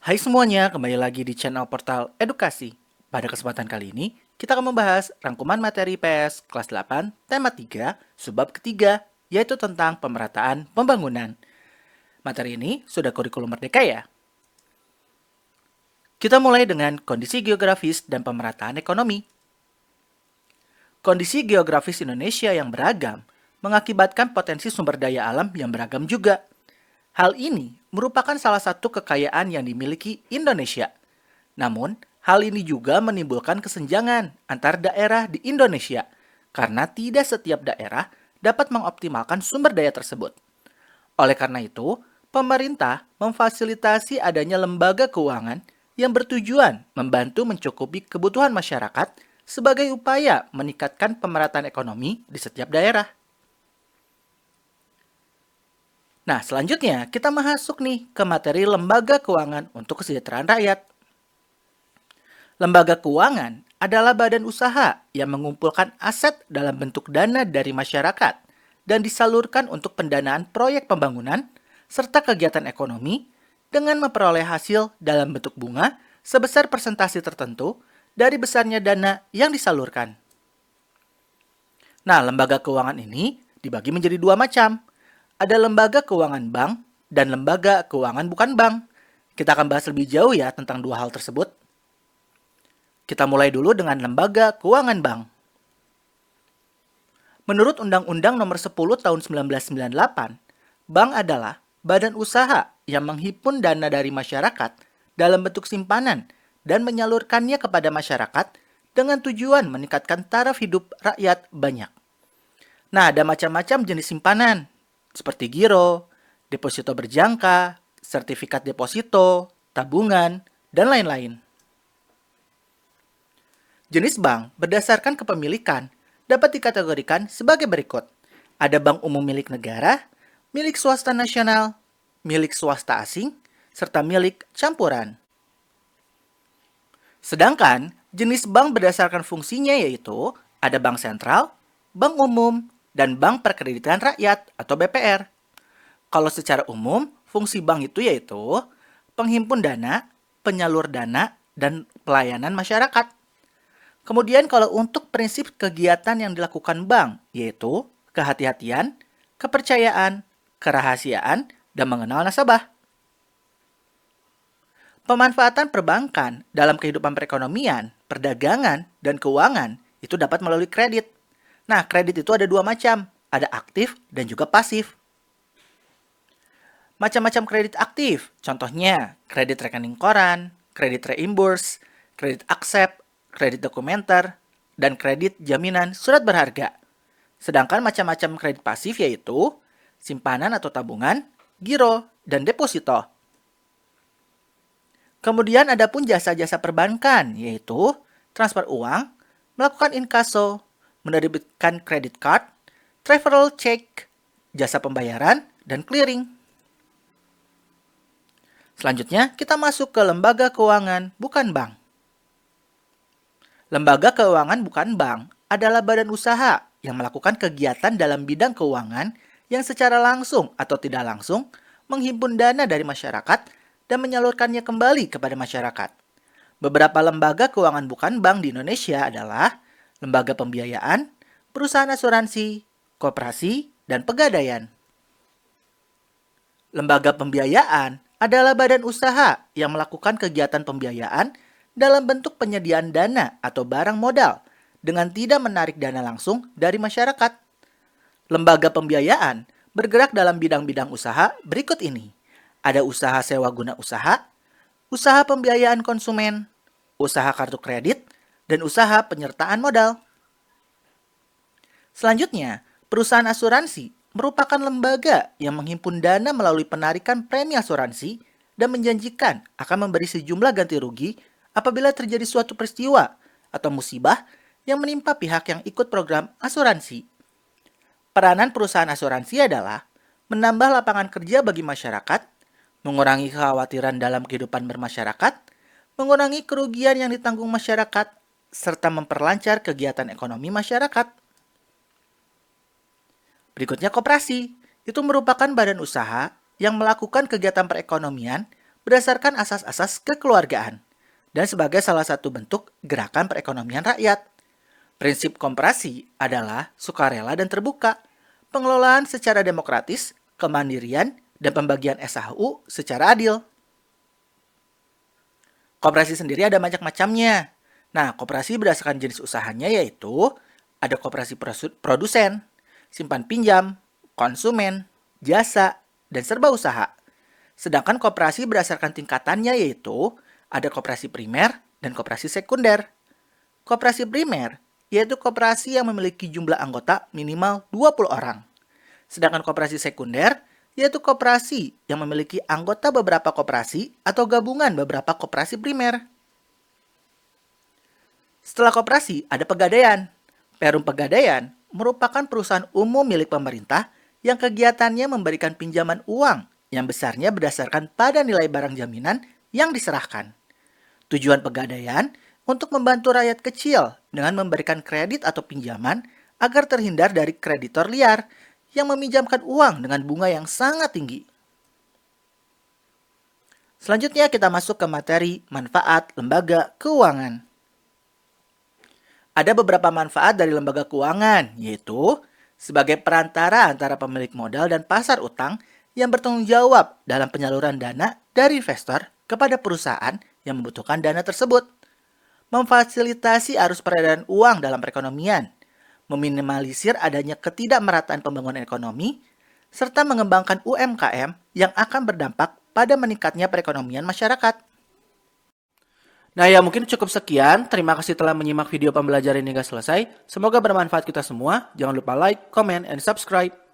Hai semuanya, kembali lagi di channel Portal Edukasi. Pada kesempatan kali ini, kita akan membahas rangkuman materi PS kelas 8, tema 3, subbab ketiga, yaitu tentang pemerataan pembangunan. Materi ini sudah kurikulum merdeka ya? Kita mulai dengan kondisi geografis dan pemerataan ekonomi. Kondisi geografis Indonesia yang beragam mengakibatkan potensi sumber daya alam yang beragam juga. Hal ini merupakan salah satu kekayaan yang dimiliki Indonesia. Namun, hal ini juga menimbulkan kesenjangan antar daerah di Indonesia karena tidak setiap daerah dapat mengoptimalkan sumber daya tersebut. Oleh karena itu, pemerintah memfasilitasi adanya lembaga keuangan yang bertujuan membantu mencukupi kebutuhan masyarakat sebagai upaya meningkatkan pemerataan ekonomi di setiap daerah. Nah, selanjutnya kita masuk nih ke materi lembaga keuangan untuk kesejahteraan rakyat. Lembaga keuangan adalah badan usaha yang mengumpulkan aset dalam bentuk dana dari masyarakat dan disalurkan untuk pendanaan proyek pembangunan serta kegiatan ekonomi dengan memperoleh hasil dalam bentuk bunga sebesar persentase tertentu dari besarnya dana yang disalurkan. Nah, lembaga keuangan ini dibagi menjadi dua macam. Ada lembaga keuangan bank dan lembaga keuangan bukan bank. Kita akan bahas lebih jauh ya tentang dua hal tersebut. Kita mulai dulu dengan lembaga keuangan bank. Menurut Undang-Undang Nomor 10 Tahun 1998, bank adalah badan usaha yang menghimpun dana dari masyarakat dalam bentuk simpanan dan menyalurkannya kepada masyarakat dengan tujuan meningkatkan taraf hidup rakyat banyak. Nah, ada macam-macam jenis simpanan, seperti giro, deposito berjangka, sertifikat deposito, tabungan, dan lain-lain. Jenis bank berdasarkan kepemilikan dapat dikategorikan sebagai berikut. Ada bank umum milik negara, milik swasta nasional, milik swasta asing, serta milik campuran. Sedangkan jenis bank berdasarkan fungsinya yaitu ada bank sentral, bank umum, dan bank perkreditan rakyat atau BPR. Kalau secara umum, fungsi bank itu yaitu penghimpun dana, penyalur dana, dan pelayanan masyarakat. Kemudian kalau untuk prinsip kegiatan yang dilakukan bank, yaitu kehati-hatian, kepercayaan, kerahasiaan, dan mengenal nasabah. Pemanfaatan perbankan dalam kehidupan perekonomian, perdagangan, dan keuangan itu dapat melalui kredit. Nah, kredit itu ada dua macam, ada aktif dan juga pasif. Macam-macam kredit aktif, contohnya kredit rekening koran, kredit reimburse, kredit aksep, kredit dokumenter, dan kredit jaminan surat berharga. Sedangkan macam-macam kredit pasif yaitu simpanan atau tabungan, giro, dan deposito. Kemudian ada pun jasa-jasa perbankan yaitu transfer uang, melakukan inkaso, menerbitkan kredit card, travel check, jasa pembayaran, dan clearing. Selanjutnya, kita masuk ke lembaga keuangan bukan bank. Lembaga keuangan bukan bank adalah badan usaha yang melakukan kegiatan dalam bidang keuangan yang secara langsung atau tidak langsung menghimpun dana dari masyarakat dan menyalurkannya kembali kepada masyarakat. Beberapa lembaga keuangan bukan bank di Indonesia adalah lembaga pembiayaan, perusahaan asuransi, koperasi, dan pegadaian. Lembaga pembiayaan adalah badan usaha yang melakukan kegiatan pembiayaan dalam bentuk penyediaan dana atau barang modal dengan tidak menarik dana langsung dari masyarakat. Lembaga pembiayaan bergerak dalam bidang-bidang usaha berikut ini. Ada usaha sewa guna usaha, usaha pembiayaan konsumen, usaha kartu kredit, dan usaha penyertaan modal. Selanjutnya, perusahaan asuransi merupakan lembaga yang menghimpun dana melalui penarikan premi asuransi dan menjanjikan akan memberi sejumlah ganti rugi apabila terjadi suatu peristiwa atau musibah yang menimpa pihak yang ikut program asuransi. Peranan perusahaan asuransi adalah menambah lapangan kerja bagi masyarakat, mengurangi kekhawatiran dalam kehidupan bermasyarakat, mengurangi kerugian yang ditanggung masyarakat, serta memperlancar kegiatan ekonomi masyarakat. Berikutnya koperasi, itu merupakan badan usaha yang melakukan kegiatan perekonomian berdasarkan asas-asas kekeluargaan dan sebagai salah satu bentuk gerakan perekonomian rakyat. Prinsip koperasi adalah sukarela dan terbuka, pengelolaan secara demokratis, kemandirian, dan pembagian SHU secara adil. Koperasi sendiri ada macam-macamnya. Nah, koperasi berdasarkan jenis usahanya yaitu ada koperasi produsen, simpan pinjam, konsumen, jasa, dan serba usaha. Sedangkan koperasi berdasarkan tingkatannya yaitu ada koperasi primer dan koperasi sekunder. Koperasi primer yaitu koperasi yang memiliki jumlah anggota minimal 20 orang. Sedangkan koperasi sekunder yaitu koperasi yang memiliki anggota beberapa koperasi atau gabungan beberapa koperasi primer. Setelah koperasi, ada pegadaian. Perum Pegadaian merupakan perusahaan umum milik pemerintah yang kegiatannya memberikan pinjaman uang yang besarnya berdasarkan pada nilai barang jaminan yang diserahkan. Tujuan pegadaian untuk membantu rakyat kecil dengan memberikan kredit atau pinjaman agar terhindar dari kreditor liar yang meminjamkan uang dengan bunga yang sangat tinggi. Selanjutnya kita masuk ke materi manfaat lembaga keuangan. Ada beberapa manfaat dari lembaga keuangan, yaitu sebagai perantara antara pemilik modal dan pasar utang yang bertanggung jawab dalam penyaluran dana dari investor kepada perusahaan yang membutuhkan dana tersebut. Memfasilitasi arus peredaran uang dalam perekonomian, meminimalisir adanya ketidakmerataan pembangunan ekonomi, serta mengembangkan UMKM yang akan berdampak pada meningkatnya perekonomian masyarakat. Nah ya mungkin cukup sekian, terima kasih telah menyimak video pembelajaran hingga selesai, semoga bermanfaat kita semua, jangan lupa like, comment, and subscribe.